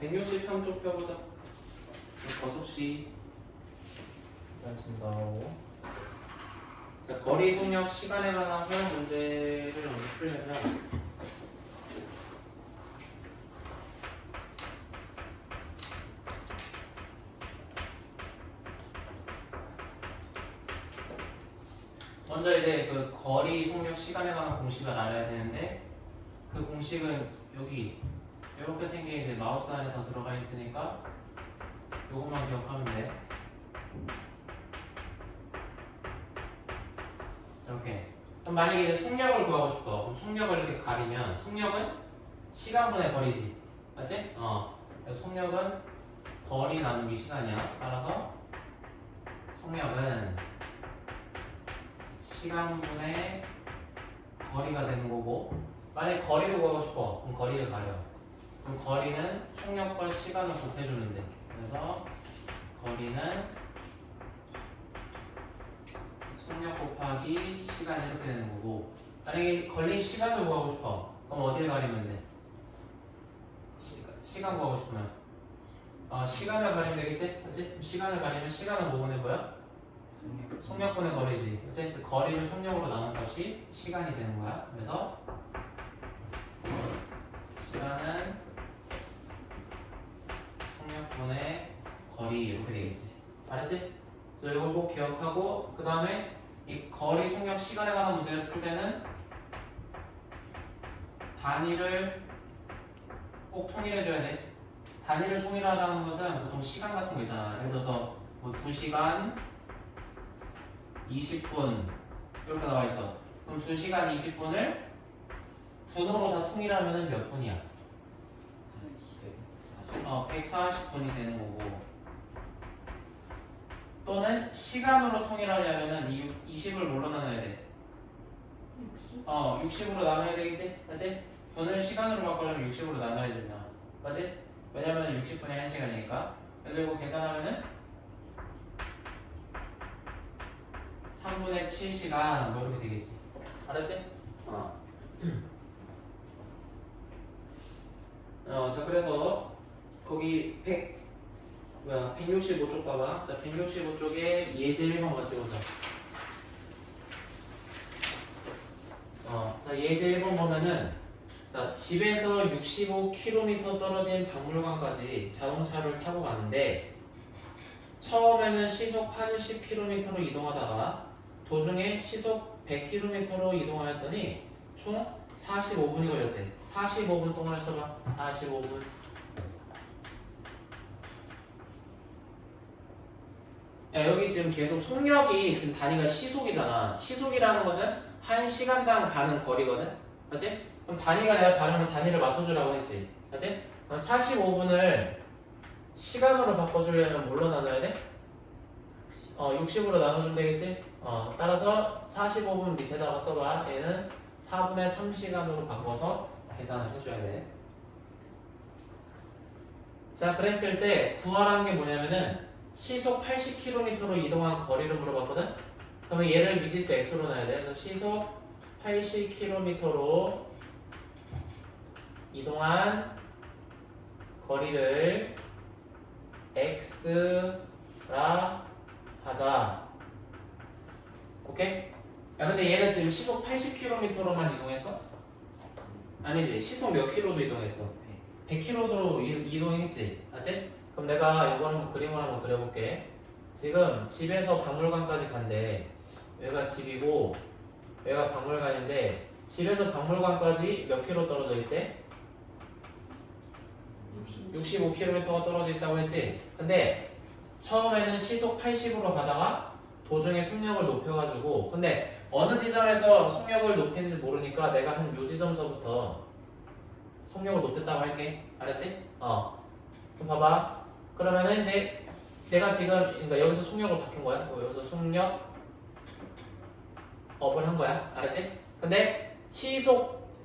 163쪽 펴보자. 거속시 지금 나오고. 자, 거리, 속력, 시간에 관한 소형 문제를 먼저 풀려면 먼저 이제 그 거리, 속력, 시간에 관한 공식을 알아야 되는데 그 공식은 여기 이렇게 생긴 이제 마우스 안에 다 들어가 있으니까 요것만 기억하면 돼. 이렇게. 그럼 만약에 이제 속력을 구하고 싶어. 그럼 속력을 이렇게 가리면 속력은 시간분의 거리지. 맞지? 그래서 속력은 거리 나누기 시간이야. 따라서 속력은 시간분의 거리가 되는 거고, 만약에 거리를 구하고 싶어. 그럼 거리를 가려. 그럼 거리는 속력과 시간을 곱해주면 돼. 그래서 거리는 속력 곱하기 시간 이렇게 되는 거고, 만약에 걸린 시간을 구하고 싶어. 그럼 어디를 가리면 돼? 시간 구하고 싶으면 시간을 가리면 되겠지? 그치? 시간을 가리면 시간은 뭐분의 뭐야? 속력분의 거리지. 그치? 그래서 거리를 속력으로 나눈 값이 시간이 되는 거야. 그래서 시간은 속력분의 거리 이렇게 되겠지. 알았지? 그래서 이걸 꼭 기억하고, 그 다음에 이 거리, 속력, 시간에 관한 문제를 풀 때는 단위를 꼭 통일해줘야 돼. 단위를 통일하라는 것은 보통 시간 같은 거 있잖아. 예를 들어서 뭐 2시간 20분 이렇게 나와 있어. 그럼 2시간 20분을 분으로 다 통일하면 몇 분이야? 140분이 되는 거고, 또는 시간으로 통일하려면 이 20을 뭘로 나눠야 돼? 60으로 나눠야 되겠지? 맞지? 분을 시간으로 바꾸려면 60으로 나눠야 되잖아. 맞지? 왜냐면 60분이 1시간이니까. 그래서 이거 계산하면은 3분의 7시간 뭐 이렇게 되겠지. 알았지? 자, 그래서 거기 165쪽 봐봐. 자, 165쪽에 예제 1번 같이 보자. 자, 예제 1번 보면은, 자, 집에서 65km 떨어진 박물관까지 자동차를 타고 가는데 처음에는 시속 80km로 이동하다가 도중에 시속 100km로 이동하였더니 총 45분이 걸렸대. 45분 동안 써봐. 45분. 야, 여기 지금 계속 속력이 지금 단위가 시속이잖아. 시속이라는 것은 1시간당 가는 거리거든. 맞지? 그럼 단위가 내가 다르면 단위를 맞춰주라고 했지. 맞지? 그럼 45분을 시간으로 바꿔주려면 뭘로 나눠야 돼? 60으로 나눠주면 되겠지? 따라서 45분 밑에다가 써봐. 얘는 4분의 3시간으로 바꿔서 계산을 해줘야 돼. 자, 그랬을 때 구하라는 게 뭐냐면은 시속 80km로 이동한 거리를 물어봤거든? 그러면 얘를 미지수 x로 놔야 돼. 그래서 시속 80km로 이동한 거리를 x라 하자. 오케이? 야, 근데 얘는 지금 시속 80km로만 이동했어? 아니지. 시속 몇 킬로도 이동했어? 100km로 이동했지? 맞지? 그럼 내가 이걸 한번 그림을 한번 그려볼게. 지금 집에서 박물관까지 간대. 여기가 집이고 여기가 박물관인데 집에서 박물관까지 몇 킬로 떨어져 있대? 65km가 떨어져 있다고 했지? 근데 처음에는 시속 80으로 가다가 도중에 속력을 높여가지고, 근데 어느 지점에서 속력을 높이는지 모르니까 내가 한 요 지점서부터 속력을 높였다고 할게. 알았지? 그럼 봐봐. 그러면은 이제 내가 지금 그러니까 여기서 속력을 바뀐 거야. 여기서 속력 업을 한 거야. 알았지? 근데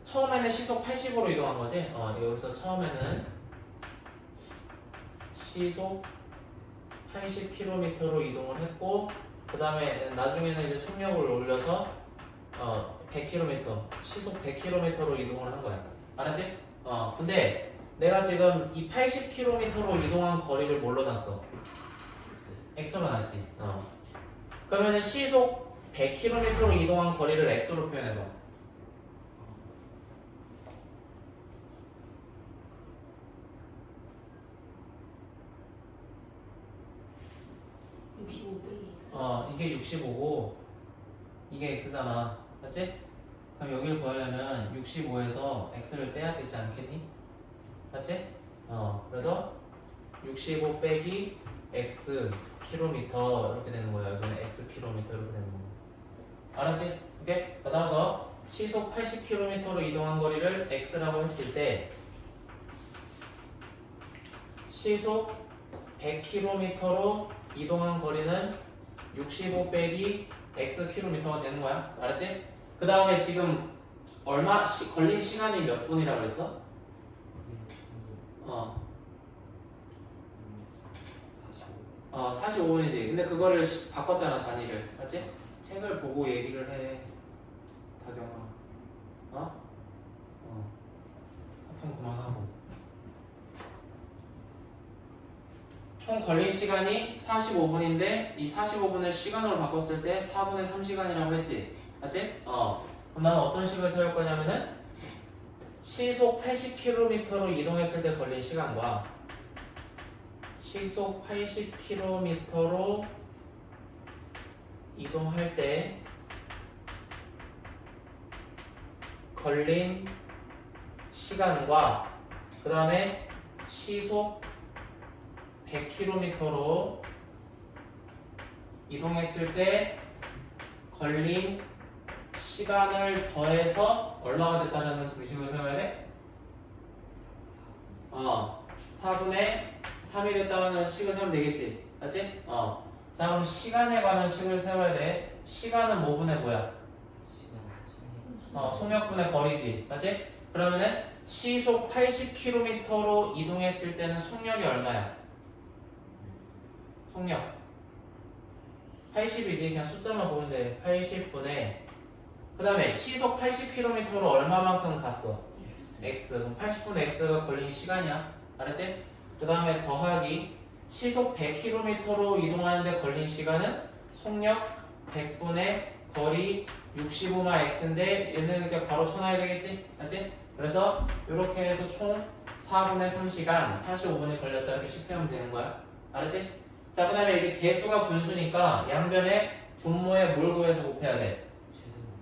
처음에는 시속 80으로 이동한 거지. 여기서 처음에는 시속 80km로 이동을 했고, 그 다음에 나중에는 이제 속력을 올려서 100km, 시속 100km로 이동을 한 거야. 알았지? 근데 내가 지금 이 80km로 이동한 거리를 뭘로 놨어? x로 놨지. 그러면은 시속 100km로 이동한 거리를 x로 표현해봐. 65 빼기 이게 65고 이게 x잖아. 맞지? 그럼 여기를 구하려면 65에서 x를 빼야 되지 않겠니? 맞지? 그래서 65 빼기 x 킬로미터 이렇게 되는 거야. 여기는 x 킬로미터 이렇게 되는 거야. 알았지? 오케이? 따라서 시속 80km로 이동한 거리를 x라고 했을 때 시속 100km로 이동한 거리는 65 빼기 x 킬로미터가 되는 거야. 알았지? 그 다음에 지금 걸린 시간이 몇 분이라고 그랬어? 45분이지. 근데 그거를 바꿨잖아, 단위를. 맞지? 책을 보고 얘기를 해, 다경아. 하품 그만하고. 총 걸린 시간이 45분인데 이 45분을 시간으로 바꿨을 때 4분의 3시간이라고 했지. 맞지? 그럼 나는 어떤 식을 사용할 거냐면은 시속 80km로 이동했을 때 걸린 시간과 시속 80km로 이동할 때 걸린 시간과 그 다음에 시속 100km로 이동했을 때 걸린 시간을 더해서 얼마가 됐다는 등식을 세워야 돼? 4분의 3이 됐다는 식을 세우면 되겠지. 맞지? 자, 그럼 시간에 관한 식을 세워야 돼. 시간은 뭐분의 뭐야? 속력분의 거리지. 맞지? 그러면은 시속 80km로 이동했을 때는 속력이 얼마야? 속력 80이지. 그냥 숫자만 보면 돼. 80분의 그 다음에 시속 80km로 얼마만큼 갔어? x. 그럼 80분의 x가 걸린 시간이야. 알았지? 그 다음에 더하기 시속 100km로 이동하는데 걸린 시간은 속력 100분의 거리 65마 x인데 얘는 그러니까 바로 쳐놔야 되겠지? 알지? 그래서 이렇게 해서 총 4분의 3시간 45분이 걸렸다 이렇게 식 세우면 되는 거야. 알았지? 자, 그 다음에 이제 개수가 분수니까 양변에 분모에 뭘 구해서 곱해야 돼?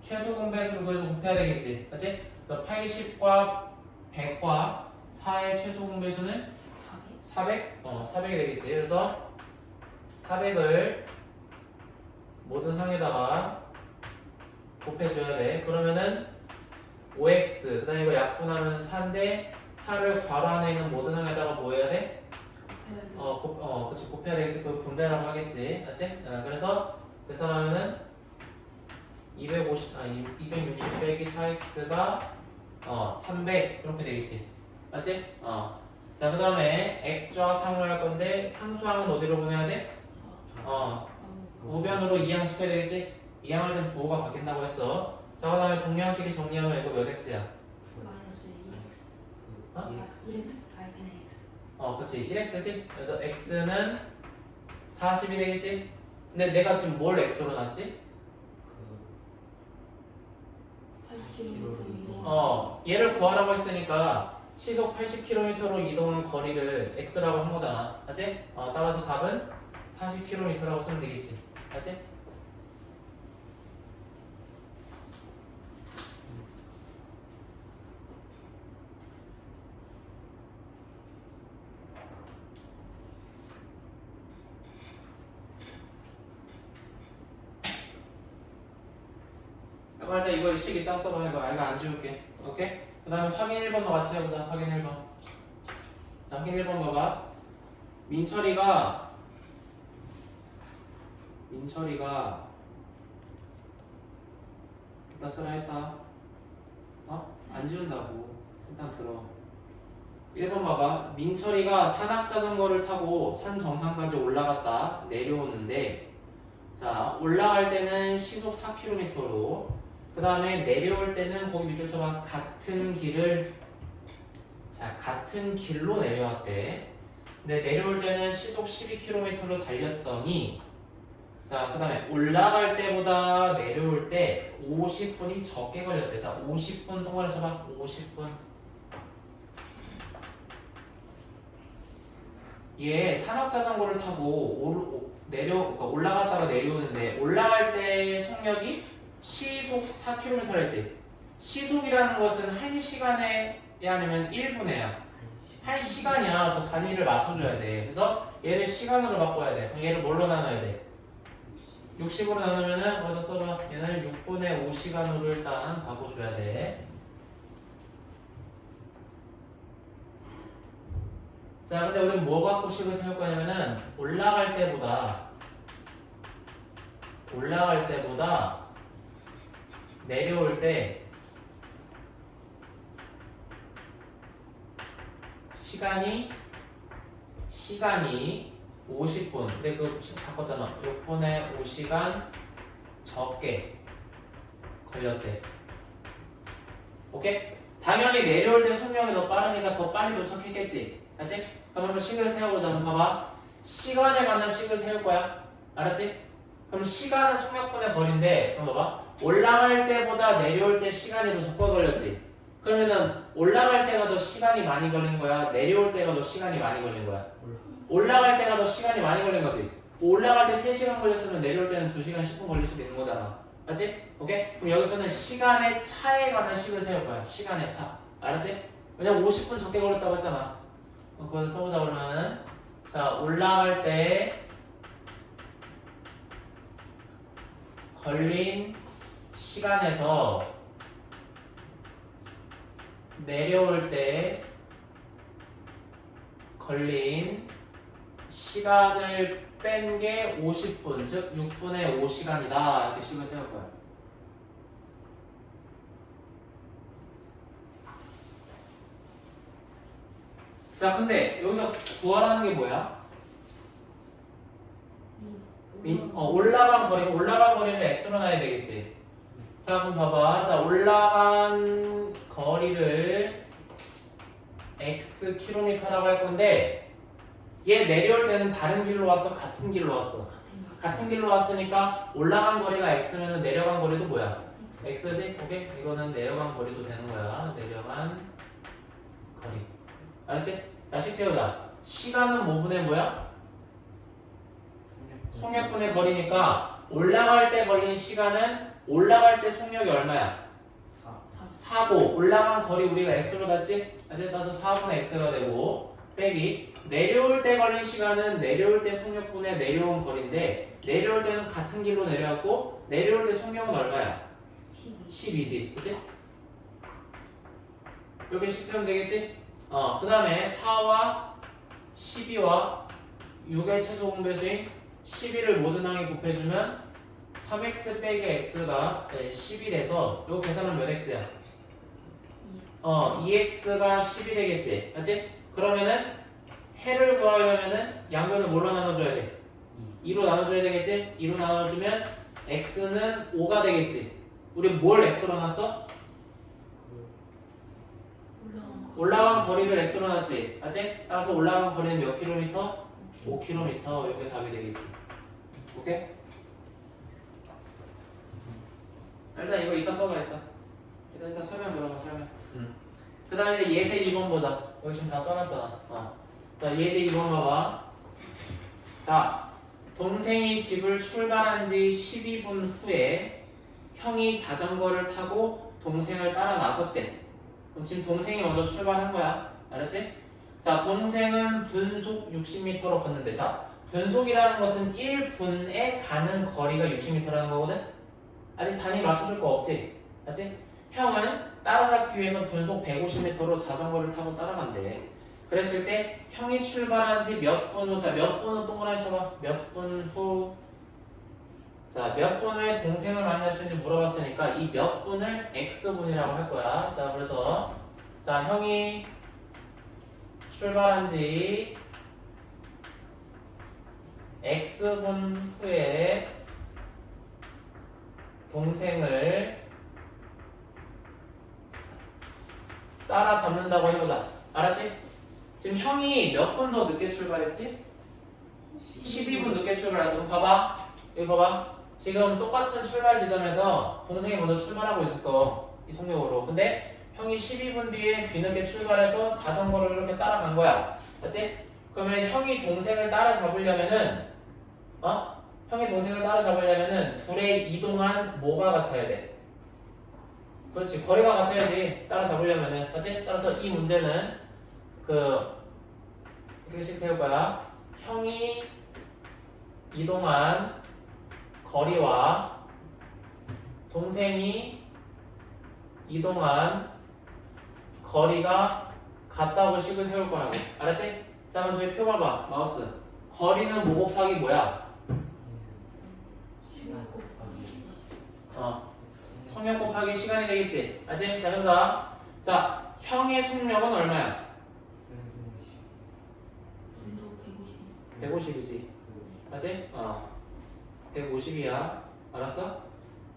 최소 공배수를 구해서 곱해야 되겠지. 맞지? 80과 100과 4의 최소 공배수는 400? 400이 되겠지. 그래서 400을 모든 항에다가 곱해줘야 돼. 그러면은 5x, 그 다음에 이거 약분하면 4인데 4를 괄호 안에 있는 모든 항에다가 뭐 해야 돼? 그치, 곱해야 되겠지. 그 분배라고 하겠지. 맞지? 그래서 계산하면은 260 빼기 4x가 300 이렇게 되겠지. 맞지? 자, 그 다음에 액좌 상을 할 건데 상수항은 어디로 보내야 돼? 우변으로 이항시켜야 되겠지? 이항할 땐 부호가 바뀐다고 했어. 자, 그 다음에 동량끼리 정리하면 이거 몇 x야? 마이너스 2x 2x 알긴 해 그치. 1x지? 그래서 x는 40이 되겠지? 근데 내가 지금 뭘 x로 놨지? 80km 이동 얘를 구하라고 했으니까 시속 80km로 이동한 거리를 x라고 한 거잖아. 맞지? 따라서 답은 40km라고 쓰면 되겠지. 맞지? 일단 이거 식 이따 써봐. 이거 안 지울게. 오케이? 그 다음에 확인 1번도 같이 해보자. 확인 1번. 자, 확인 1번 봐봐. 민철이가 이따 쓰라 했다. 안 지운다고. 일단 들어. 1번 봐봐. 민철이가 산악자전거를 타고 산 정상까지 올라갔다 내려오는데, 자, 올라갈 때는 시속 4km로, 그 다음에 내려올 때는 거기 밑줄 쳐봐. 같은 길을 자, 같은 길로 내려왔대. 근데 내려올 때는 시속 12km로 달렸더니 자, 그 다음에 올라갈 때보다 내려올 때 50분이 적게 걸렸대. 자, 50분 동안에 써봐. 50분. 얘 산업자전거를 타고 그러니까 올라갔다가 내려오는데 올라갈 때 속력이 시속 4km라 했지. 시속이라는 것은 1시간에 아니면 1분에야. 1시간이야. 그래서 단위를 맞춰줘야 돼. 그래서 얘를 시간으로 바꿔야 돼. 그럼 얘를 뭘로 나눠야 돼? 60으로 나누면은 거기다 써봐. 얘는 6분의 5시간으로 일단 바꿔줘야 돼. 자, 근데 우리는 뭐 갖고 식을 세울 거냐면은 올라갈 때보다 내려올 때 시간이 50분. 근데 그거 바꿨잖아. 6분의 5시간 적게 걸렸대. 오케이? 당연히 내려올 때 속력이 더 빠르니까 더 빨리 도착했겠지. 알지? 그럼 한번 식을 세워보자. 한번 봐봐. 시간에 관한 식을 세울 거야. 알았지? 그럼 시간은 속력분의 거리인데, 그럼 봐봐. 올라갈 때보다 내려올 때 시간이 더 적게 걸렸지. 그러면은 올라갈 때가 더 시간이 많이 걸린 거야? 내려올 때가 더 시간이 많이 걸린 거야? 올라갈 때가 더 시간이 많이 걸린 거지. 올라갈 때 3시간 걸렸으면 내려올 때는 2시간 10분 걸릴 수도 있는 거잖아. 알지? 오케이? 그럼 여기서는 시간의 차에 관한 식을 세울 거야. 시간의 차. 알았지? 왜냐면 50분 적게 걸렸다고 했잖아. 그걸 써보자 그러면은 자, 올라갈 때 걸린 시간에서 내려올 때 걸린 시간을 뺀 게 50분, 즉 6분의 5시간이다. 이렇게 식을 세울 거야. 자, 근데 여기서 구하라는 게 뭐야? 올라간 거리를 x로 놔야 되겠지. 자, 그럼 봐봐. 자, 올라간 거리를 x km라고 할 건데 얘 내려올 때는 다른 길로 왔어? 같은 길로 왔어? 같은 길로 왔으니까 올라간 거리가 x면은 내려간 거리도 뭐야? x지? 오케이? 이거는 내려간 거리도 되는 거야. 내려간 거리. 알았지? 자, 식 세우자. 시간은 뭐분의 뭐야? 속력분의 거리니까 올라갈 때 걸린 시간은 올라갈 때 속력이 얼마야? 4고 올라간 거리 우리가 x로 놨지? 따라서 4분의 x가 되고 빼기 내려올 때 걸린 시간은 내려올 때 속력분의 내려온 거리인데 내려올 때는 같은 길로 내려왔고 내려올 때 속력은 얼마야? 12지. 그치? 이렇게 식 세우면 되겠지? 그 다음에 4와 12와 6의 최소 공배수인 12를 모든 항에 곱해주면 3x 빼기 x가 10이 돼서 이거 계산은 몇 x야? 2x가 10이 되겠지. 맞지? 그러면은 해를 구하려면은 양변을 뭘로 나눠줘야 돼? 2로 나눠줘야 되겠지? 2로 나눠주면 x는 5가 되겠지. 우리 뭘 x로 놨어? 올라간 거리를 x로 놨지. 맞지? 따라서 올라간 거리는 몇 킬로미터? 5km. 이렇게 답이 되겠지. 오케이? 일단 이거 이따 써봐. 일단 설명 들어봐. 설명. 그 다음에 이제 예제 2번 보자. 여기 지금 다 써놨잖아. 자, 예제 2번 봐봐. 자, 동생이 집을 출발한 지 12분 후에 형이 자전거를 타고 동생을 따라 나섰대. 그럼 지금 동생이 먼저 출발한 거야. 알았지? 자, 동생은 분속 60m로 걷는데, 자, 분속이라는 것은 1분에 가는 거리가 60m라는 거거든? 아직 단위 맞춰줄 거 없지? 알지? 형은 따라잡기 위해서 분속 150m로 자전거를 타고 따라간대. 그랬을 때 형이 출발한 지 몇 분 후, 자, 몇 분 후 동그라미 쳐봐. 몇 분 후. 자, 몇 분 후에 동생을 만날 수 있는지 물어봤으니까 이 몇 분을 x분이라고 할 거야. 자, 그래서 자, 형이 출발한 지 x분 후에 동생을 따라잡는다고 해보자. 알았지? 지금 형이 몇 분 더 늦게 출발했지? 12분 늦게 출발해서 그럼 봐봐. 여기 봐봐. 지금 똑같은 출발 지점에서 동생이 먼저 출발하고 있었어. 이 속력으로. 근데 형이 12분 뒤에 뒤늦게 출발해서 자전거를 이렇게 따라간 거야. 맞지? 그러면 형이 동생을 따라잡으려면은 형이 동생을 따라잡으려면은 둘의 이동한 뭐가 같아야 돼? 그렇지. 거리가 같아야지. 따라잡으려면은. 맞지? 따라서 이 문제는 이렇게씩 세울 거야. 형이 이동한 거리와 동생이 이동한 거리가 같다고 식을 세울 거라고. 알았지? 자, 그럼 저희 표 봐봐. 마우스. 거리는 뭐 곱하기 뭐야? 시간 곱하기 속력 곱하기 시간이 되겠지? 알지? 자, 현사. 자, 형의 속력은 얼마야? 운동 150 150이지. 맞지? 150이야. 알았어?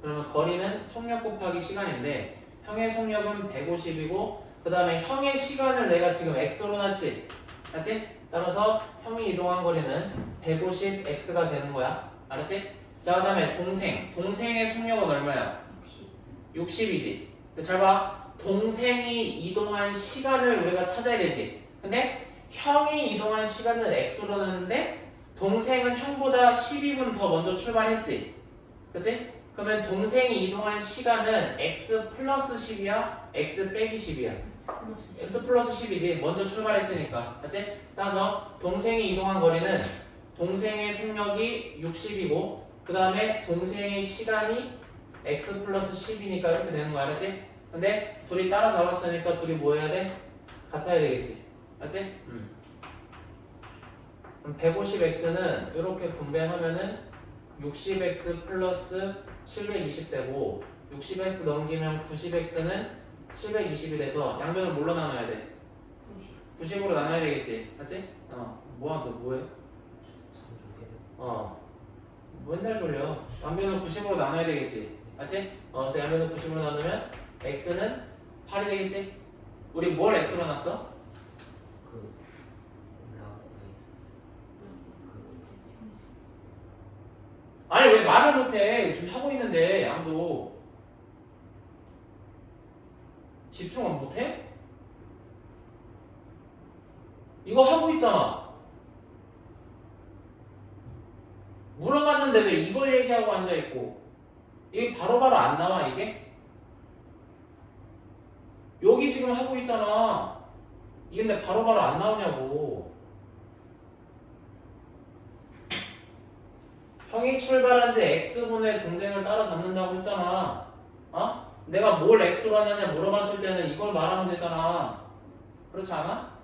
그러면 거리는 속력 곱하기 시간인데 형의 속력은 150이고 그 다음에 형의 시간을 내가 지금 x로 놨지? 맞지? 따라서 형이 이동한 거리는 150x가 되는 거야. 알았지? 자, 그 다음에 동생의 속력은 얼마야? 60 60이지. 근데 잘 봐. 동생이 이동한 시간을 우리가 찾아야 되지. 근데 형이 이동한 시간은 x로 놨는데 동생은 형보다 12분 더 먼저 출발했지. 그치? 그러면 동생이 이동한 시간은 x 플러스 10이야? x 빼기 10이야? 플러스 x 플러스 10이지. 먼저 출발했으니까. 그치? 따라서 동생이 이동한 거리는 동생의 속력이 60이고 그 다음에 동생의 시간이 x 플러스 10이니까 이렇게 되는 거야. 알았지? 근데 둘이 따라잡았으니까 둘이 뭐 해야 돼? 같아야 되겠지. 알았지? 그럼 150x는 이렇게 분배하면은 60x 플러스 720되고 60x 넘기면 90x는 720이 돼서 양변을 뭘로 나눠야 돼? 90으로 나눠야 되겠지. 맞지? 뭐야 너 뭐해? 맨날 졸려. 양변을 90으로 나눠야 되겠지. 맞지? 그래서 양변을 90으로 나누면 x는 8이 되겠지? 우리 뭘 x로 놨어? 아니 왜 말을 못해? 지금 하고 있는데 아무도 집중 안 못해? 이거 하고 있잖아. 물어봤는데 왜 이걸 얘기하고 앉아있고 이게 바로바로 안 나와 이게? 여기 지금 하고 있잖아. 이게 근데 바로바로 안 나오냐고. 형이 출발한 지 x분의 동생을 따라잡는다고 했잖아. 내가 뭘 x로 하냐냐 물어봤을 때는 이걸 말하면 되잖아. 그렇지 않아?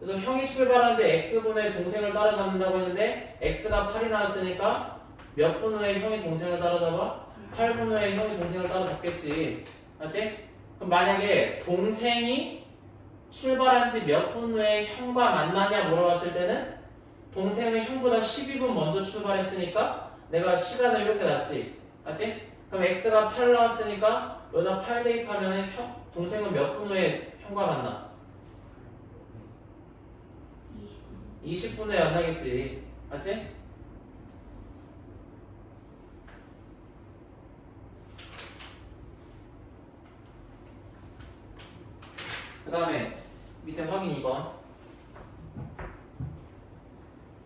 그래서 형이 출발한 지 x분의 동생을 따라잡는다고 했는데 x가 8이 나왔으니까 몇 분 후에 형이 동생을 따라잡아? 8분 후에 형이 동생을 따라잡겠지. 맞지? 그럼 만약에 동생이 출발한 지 몇 분 후에 형과 만나냐 물어봤을 때는 동생은 형보다 12분 먼저 출발했으니까 내가 시간을 이렇게 놨지. 맞지? 그럼 x가 8 나왔으니까 여기다 8 대입하면 동생은 몇 분 후에 형과 만나? 20분 후에 만나겠지. 맞지? 그 다음에 밑에 확인 2번.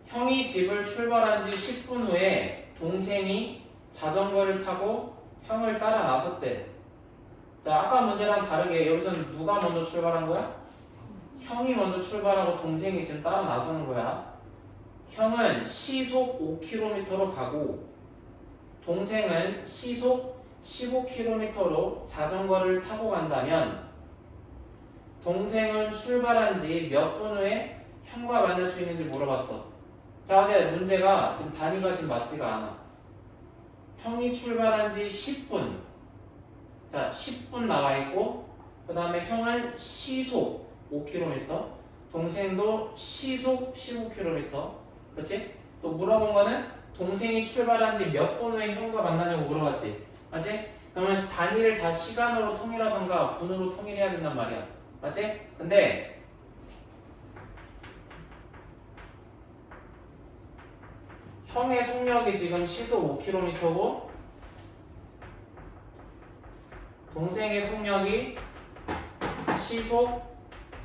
형이 집을 출발한 지 10분 후에 동생이 자전거를 타고 형을 따라 나섰대. 자, 아까 문제랑 다르게 여기서는 누가 먼저 출발한 거야? 형이 먼저 출발하고 동생이 지금 따라 나서는 거야. 형은 시속 5km로 가고 동생은 시속 15km로 자전거를 타고 간다면 동생은 출발한 지 몇 분 후에 형과 만날 수 있는지 물어봤어. 자, 근데 문제가 지금 단위가 지금 맞지가 않아. 형이 출발한 지 10분. 자, 10분 나와 있고, 그 다음에 형은 시속 5km, 동생도 시속 15km. 그치? 또 물어본 거는 동생이 출발한 지 몇 분 후에 형과 만나냐고 물어봤지. 맞지? 그러면 단위를 다 시간으로 통일하던가 분으로 통일해야 된단 말이야. 맞지? 근데 형의 속력이 지금 시속 5km고 동생의 속력이 시속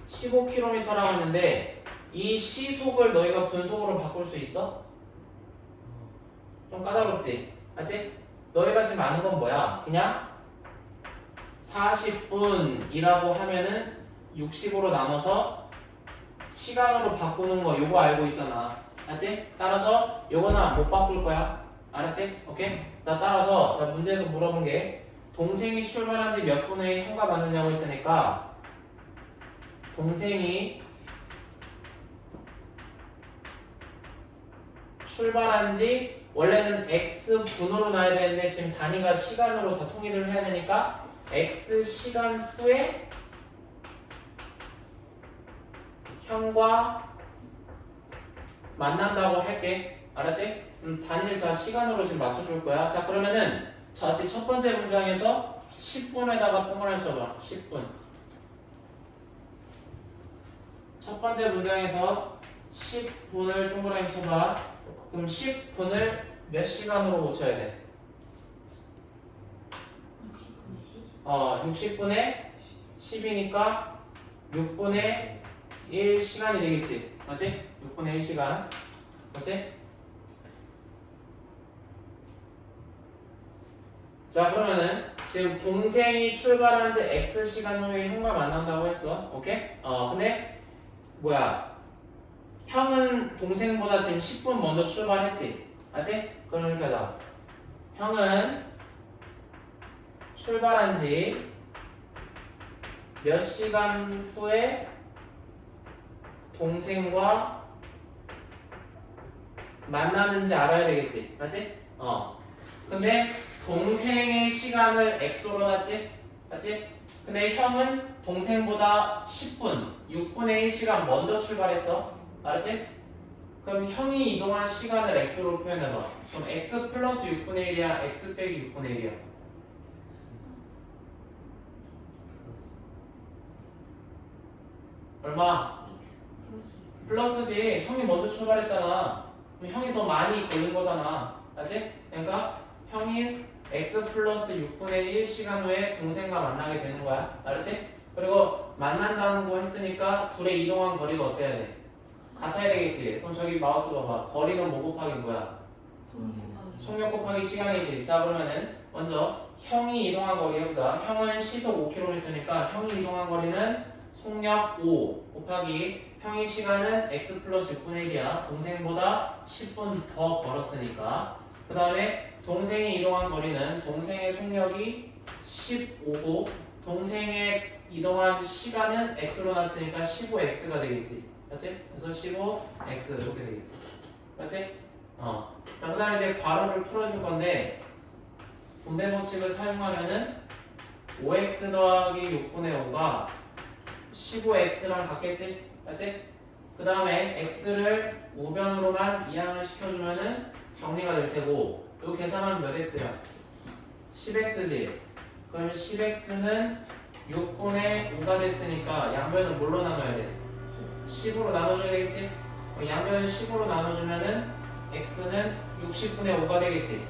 15km라고 했는데 이 시속을 너희가 분속으로 바꿀 수 있어? 좀 까다롭지? 맞지? 너희가 지금 아는 건 뭐야? 그냥 40분이라고 하면은 60으로 나눠서 시간으로 바꾸는 거 요거 알고 있잖아. 알았지? 따라서 요거는 못 바꿀 거야. 알았지? 오케이? 자, 따라서 자 문제에서 물어본 게 동생이 출발한 지 몇 분에 형과 맞느냐고 했으니까 동생이 출발한 지 원래는 x분으로 나야 되는데 지금 단위가 시간으로 다 통일을 해야 되니까 x 시간 후에 형과 만난다고 할게. 알았지? 단위를 자 시간으로 지금 맞춰줄 거야. 자 그러면은 다시 첫 번째 문장에서 10분에다가 동그라미 써봐. 10분. 첫 번째 문장에서 10분을 동그라미 쳐봐. 그럼 10분을 몇 시간으로 고쳐야 돼? 60분에 10이니까 6분의 1시간이 되겠지. 맞지? 6분의 1시간. 맞지? 자 그러면은 지금 동생이 출발한 지 X시간 후에 형과 만난다고 했어. 오케이? 근데 뭐야 형은 동생보다 지금 10분 먼저 출발했지. 맞지? 그럼 이렇게 하자. 형은 출발한 지 몇 시간 후에 동생과 만나는지 알아야 되겠지. 맞지? 근데 동생의 시간을 x로 놨지? 맞지? 근데 형은 동생보다 10분, 6분의 1시간 먼저 출발했어. 알았지? 그럼 형이 이동한 시간을 x로 표현해봐. 그럼 x 플러스 6분의 1이야? x 빼기 6분의 1이야? 얼마? 플러스지. 형이 먼저 출발했잖아. 그럼 형이 더 많이 걸린 거잖아. 알지? 그러니까 형이 x 플러스 6분의 1시간 후에 동생과 만나게 되는 거야. 알았지? 그리고 만난다는 거 했으니까 둘의 이동한 거리가 어때야 돼? 같아야 되겠지. 그럼 저기 마우스 봐봐. 거리는 뭐 곱하기 뭐야? 속력 곱하기 시간이지. 자 그러면은 먼저 형이 이동한 거리 해보자. 형은 시속 5km니까 형이 이동한 거리는 속력 5 곱하기 형의 시간은 x 플러스 6분의 1이야. 동생보다 10분 더 걸었으니까. 그 다음에 동생이 이동한 거리는 동생의 속력이 15고 동생의 이동한 시간은 x로 놨으니까 15x가 되겠지. 맞지? 그래서 15x 이렇게 되겠지. 맞지? 자, 그 다음에 이제 괄호를 풀어줄 건데 분배 법칙을 사용하면은 5x 더하기 6분의 5가 15x랑 같겠지? 맞지? 그 다음에 x를 우변으로만 이항을 시켜주면은 정리가 될 테고 요 계산하면 몇 x야? 10x지? 그러면 10x는 6분의 5가 됐으니까 양변은 뭘로 나눠야 돼? 10으로 나눠줘야 되겠지? 양변을 10으로 나눠주면은 x는 60분의 5가 되겠지?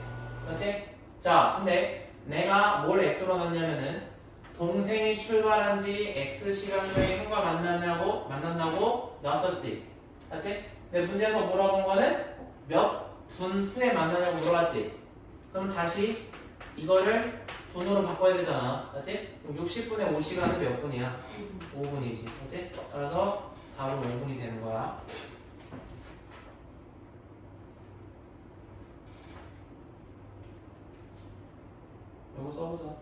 맞지? 자, 근데 내가 뭘 x로 놨냐면은 동생이 출발한 지 x시간 후에 형과 만난다고 놨었지? 맞지? 근데 문제에서 물어본 거는 몇 분 후에 만나냐고 물어봤지? 그럼 다시 이거를 분으로 바꿔야 되잖아. 맞지? 그럼 60분의 5시간은 몇 분이야? 5분이지. 맞지? 따라서 바로 5분이 되는 거야. 이거 써보자.